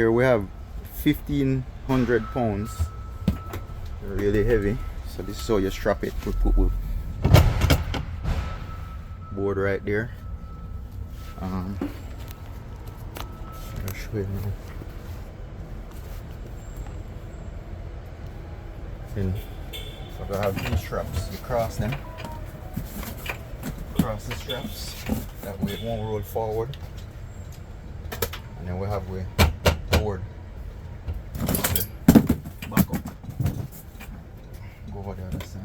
here we have 1,500 pounds. Really heavy. So this is how you strap it. We put with board right there. I'll show you now. Then so we have these straps. You cross them. Cross the straps. That way it won't roll forward. And then we have we board. Back up. Go over the other side.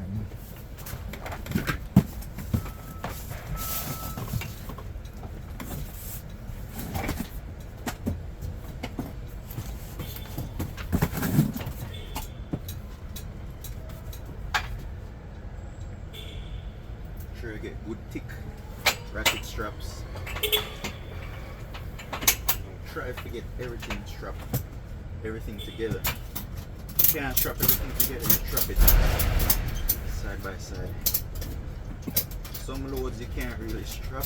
Sure you get good thick ratchet straps. Try to get everything strapped, everything together. You can't strap everything together, you strap it side by side. Some loads you can't really strap.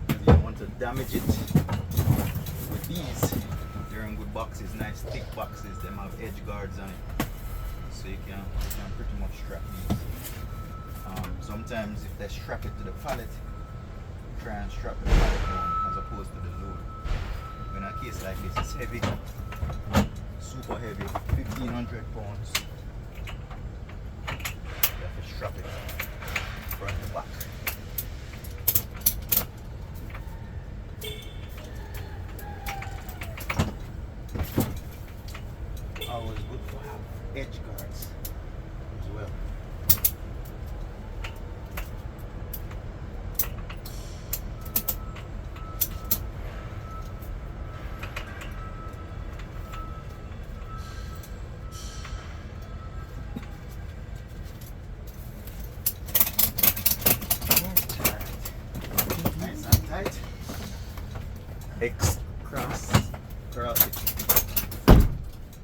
You don't want to damage it. With these, they're in good boxes, nice thick boxes. Them have edge guards on it, so you can pretty much strap these. Sometimes if they strap it to the pallet, try and strap the pallet down as opposed to the load. In a case like this, it's heavy, super heavy, 1,500 pounds. You have to strap it front and back. Always good to have edge guards as well. Cross it.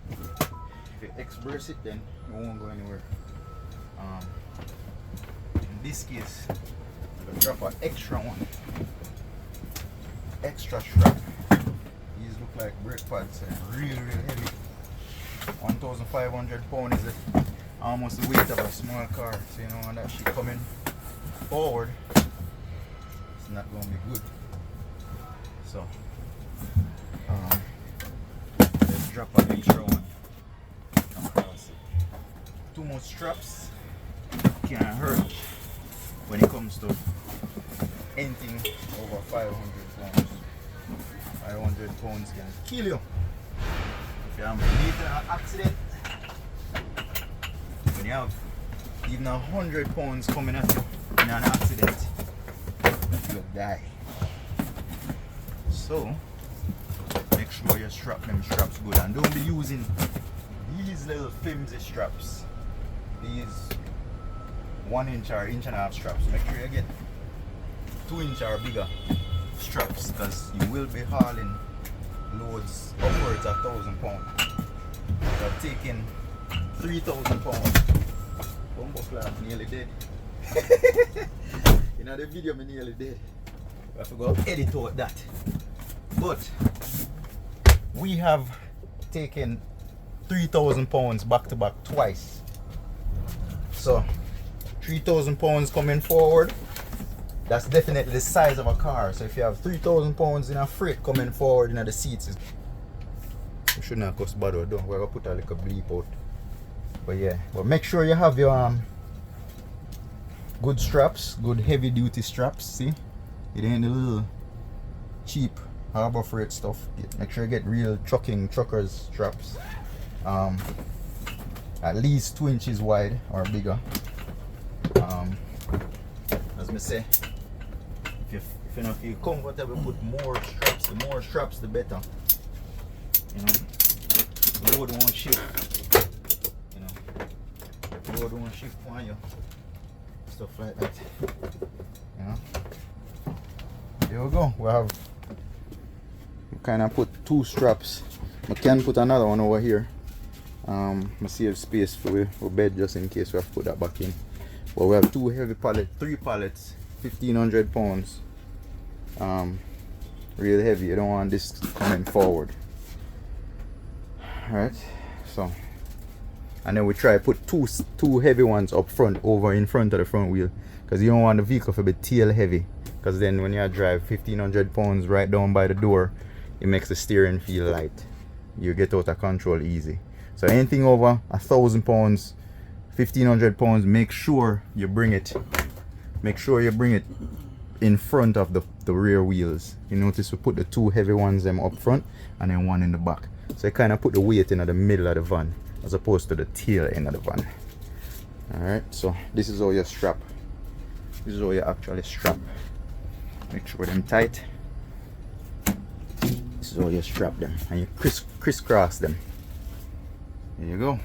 If you X-brace it, then you won't go anywhere. In this case, I'm gonna drop an extra one, extra strap. These look like brake pads and really heavy. 1,500 pounds is almost the weight of a small car. So you know when that shit coming forward, it's not gonna be good. So let's drop an extra one across it. Too much straps can hurt when it comes to anything over 500 pounds. 500 pounds can kill you. If you have an accident, when you have even 100 pounds coming at you in an accident, you'll die. So make sure you strap them straps good, and don't be using these little flimsy straps, these 1 inch or inch and a half straps. Make sure you get 2 inch or bigger straps, because you will be hauling loads upwards of 1,000 pounds. You're taking 3,000 pounds. Bumbo clap, nearly dead. In the video, me nearly dead. I have to go edit out that. But we have taken 3,000 pounds back to back twice. So 3,000 pounds coming forward, that's definitely the size of a car. So if you have 3,000 pounds in a freight coming forward in the seats, it shouldn't have cost bad. Don't we're gonna put a little bleep out. But yeah, but make sure you have your good straps, good heavy duty straps. See, it ain't the little cheap Harbor Freight stuff. Make sure you get real truckers straps, at least 2 inches wide or bigger. As me say, if you don't feel comfortable, put more straps. The more straps, the better. You know, the load won't shift. You know, the load won't shift on you. Stuff like that. You know. There we go. We have kind of put 2 straps. I can put another one over here. I save space for bed just in case we have to put that back in. But we have 2 heavy pallets, 3 pallets, 1,500 pounds. real heavy. You don't want this coming forward. Alright, so, and then we try to put two heavy ones up front, over in front of the front wheel, because you don't want the vehicle to be tail heavy, because then when you drive 1500 pounds right down by the door, it makes the steering feel light. You get out of control easy. So anything over 1000 pounds, 1500 pounds, make sure you bring it in front of the rear wheels. You notice we put the two heavy ones them up front and then one in the back. So you kind of put the weight in the middle of the van as opposed to the tail end of the van. Alright, so this is how you strap. This is how you actually strap. Make sure them tight. This is how you strap them and you crisscross them. There you go.